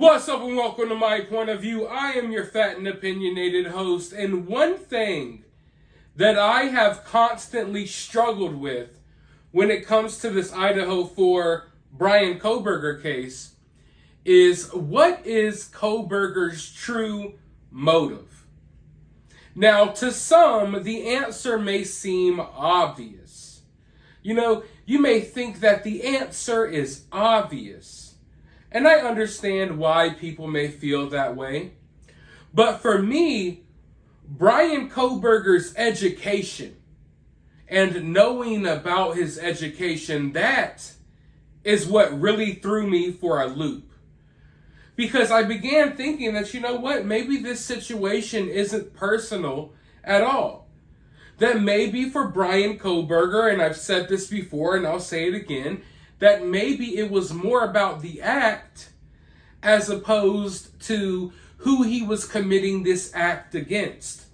What's up and welcome to My Point of View. I am your fat and opinionated host, and one thing that I have constantly struggled with when it comes to this Idaho 4 Bryan Kohberger case is, what is Kohberger's true motive? Now, to some, the answer may seem obvious. You may think that the answer is obvious. And I understand why people may feel that way. But for me, Bryan Kohberger's education and knowing about his education, that is what really threw me for a loop. Because I began thinking that, maybe this situation isn't personal at all. That maybe for Bryan Kohberger, and I've said this before and I'll say it again, that maybe it was more about the act as opposed to who he was committing this act against.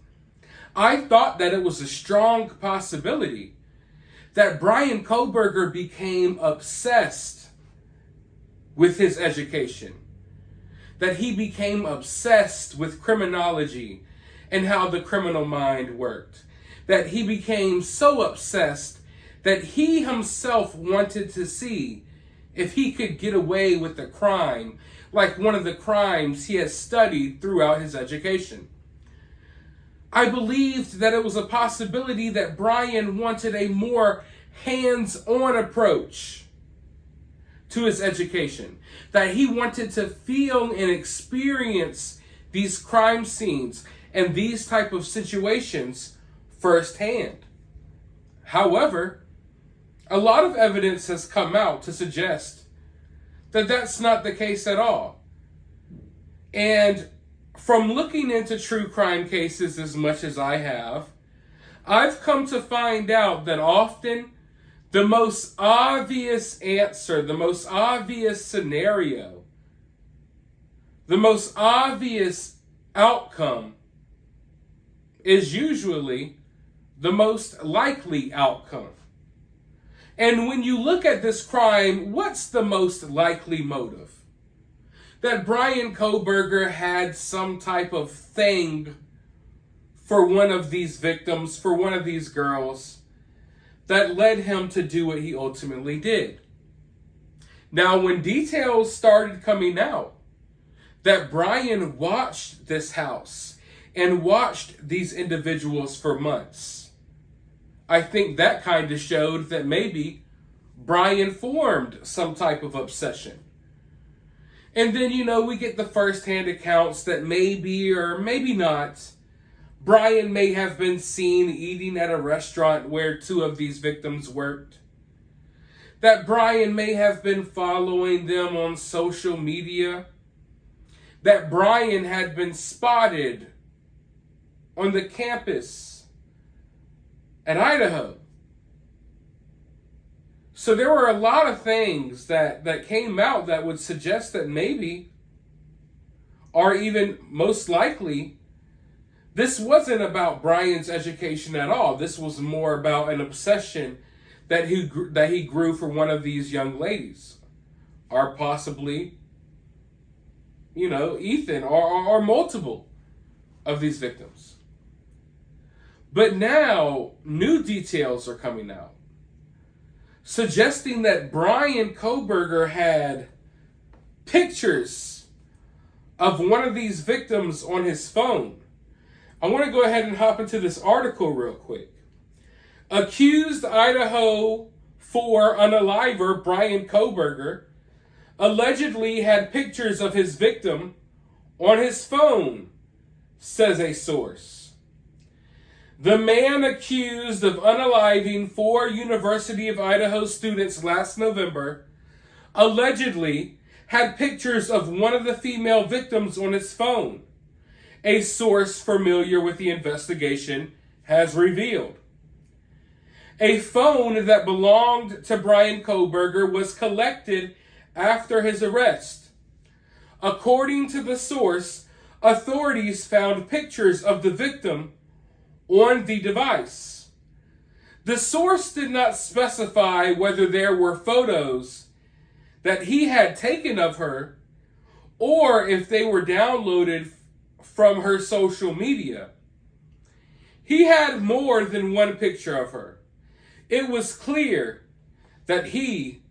I thought that it was a strong possibility that Bryan Kohberger became obsessed with his education, that he became obsessed with criminology and how the criminal mind worked, that he became so obsessed that he himself wanted to see if he could get away with a crime like one of the crimes he has studied throughout his education. I believed that it was a possibility that Bryan wanted a more hands-on approach to his education, that he wanted to feel and experience these crime scenes and these type of situations firsthand. However, a lot of evidence has come out to suggest that that's not the case at all. And from looking into true crime cases as much as I have, I've come to find out that often the most obvious answer, the most obvious scenario, the most obvious outcome is usually the most likely outcome. And when you look at this crime, what's the most likely motive? That Bryan Kohberger had some type of thing for one of these victims, for one of these girls, that led him to do what he ultimately did. Now, when details started coming out that Bryan watched this house and watched these individuals for months, I think that kind of showed that maybe Bryan formed some type of obsession. And then, we get the first-hand accounts that maybe or maybe not, Bryan may have been seen eating at a restaurant where two of these victims worked. That Bryan may have been following them on social media. That Bryan had been spotted on the campus at Idaho. So there were a lot of things that came out that would suggest that maybe, or even most likely, this wasn't about Bryan's education at all. This was more about an obsession that he grew for one of these young ladies, or possibly, Ethan, or multiple of these victims. But now, new details are coming out, suggesting that Bryan Kohberger had pictures of one of these victims on his phone. I want to go ahead and hop into this article real quick. Accused Idaho 4 unaliver Bryan Kohberger allegedly had pictures of his victim on his phone, says a source. The man accused of unaliving 4 University of Idaho students last November allegedly had pictures of one of the female victims on his phone, a source familiar with the investigation has revealed. A phone that belonged to Bryan Kohberger was collected after his arrest. According to the source, authorities found pictures of the victim on the device. The source did not specify whether there were photos that he had taken of her or if they were downloaded from her social media. He had more than one picture of her. It was clear that he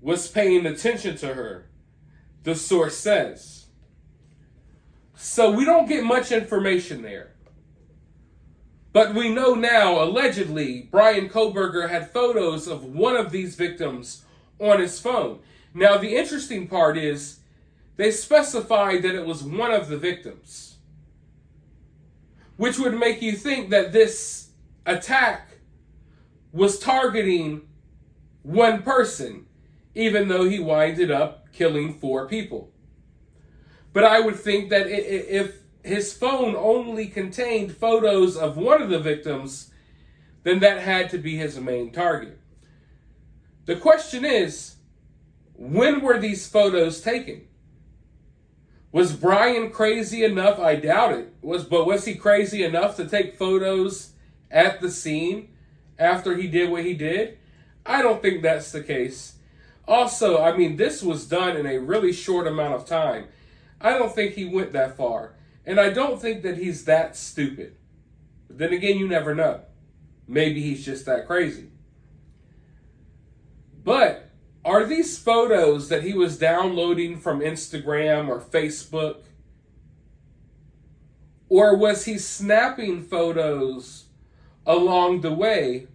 was paying attention to her, the source says. So we don't get much information there. But we know now, allegedly, Bryan Kohberger had photos of one of these victims on his phone. Now, the interesting part is they specified that it was one of the victims, which would make you think that this attack was targeting one person, even though he winded up killing 4 people. But I would think that if his phone only contained photos of one of the victims, then that had to be his main target. The question is, when were these photos taken? Was Bryan crazy enough? I doubt it. But was he crazy enough to take photos at the scene after he did what he did? I don't think that's the case. Also, I mean, this was done in a really short amount of time. I don't think he went that far. And I don't think that he's that stupid. But then again, you never know. Maybe he's just that crazy. But are these photos that he was downloading from Instagram or Facebook? Or was he snapping photos along the way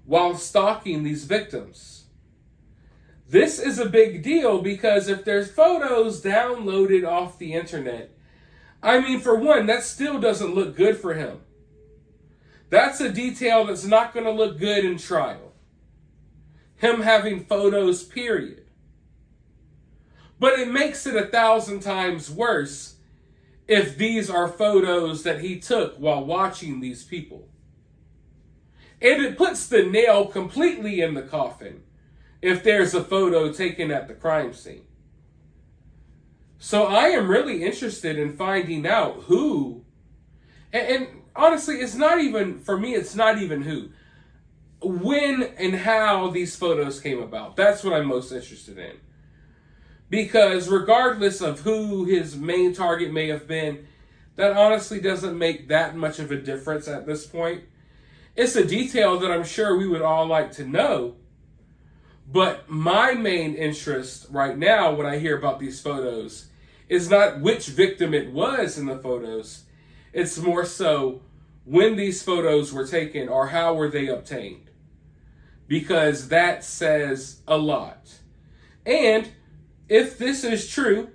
while stalking these victims? This is a big deal because if there's photos downloaded off the internet, I mean, for one, that still doesn't look good for him. That's a detail that's not going to look good in trial. Him having photos, period. But it makes it 1,000 times worse if these are photos that he took while watching these people. And it puts the nail completely in the coffin if there's a photo taken at the crime scene. So I am really interested in finding out who, and honestly, it's not even, for me, it's not even who, when and how these photos came about. That's what I'm most interested in. Because regardless of who his main target may have been, that honestly doesn't make that much of a difference at this point. It's a detail that I'm sure we would all like to know. But my main interest right now when I hear about these photos is not which victim it was in the photos. It's more so when these photos were taken or how were they obtained. Because that says a lot. And if this is true,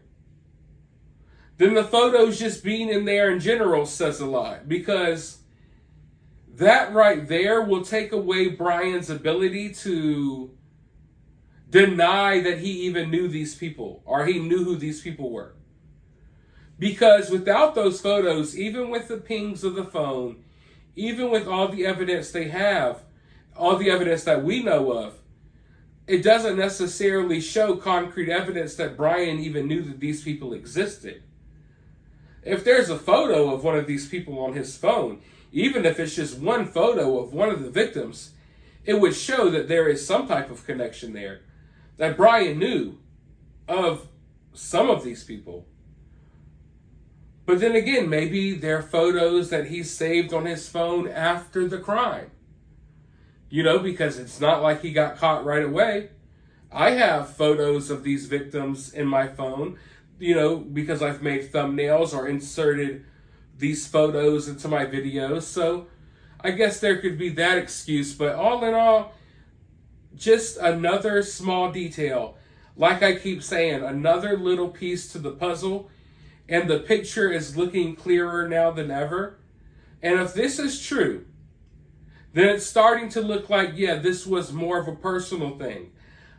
then the photos just being in there in general says a lot. Because that right there will take away Bryan's ability to deny that he even knew these people or he knew who these people were. Because without those photos, even with the pings of the phone, even with all the evidence they have, all the evidence that we know of, it doesn't necessarily show concrete evidence that Bryan even knew that these people existed. If there's a photo of one of these people on his phone, even if it's just one photo of one of the victims, it would show that there is some type of connection there, that Bryan knew of some of these people. But then again, maybe they're photos that he saved on his phone after the crime. You know, because it's not like he got caught right away. I have photos of these victims in my phone, you know, because I've made thumbnails or inserted these photos into my videos. So I guess there could be that excuse. But all in all, just another small detail. Like I keep saying, another little piece to the puzzle. And the picture is looking clearer now than ever. And if this is true, then it's starting to look like, yeah, this was more of a personal thing.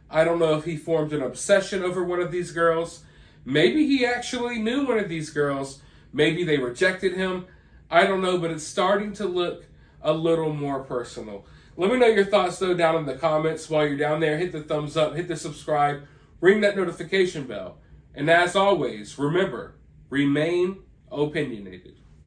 I don't know if he formed an obsession over one of these girls. Maybe he actually knew one of these girls. Maybe they rejected him. I don't know, but it's starting to look a little more personal. Let me know your thoughts, though, down in the comments. While you're down there, hit the thumbs up, hit the subscribe, ring that notification bell. And as always, remember, remain opinionated.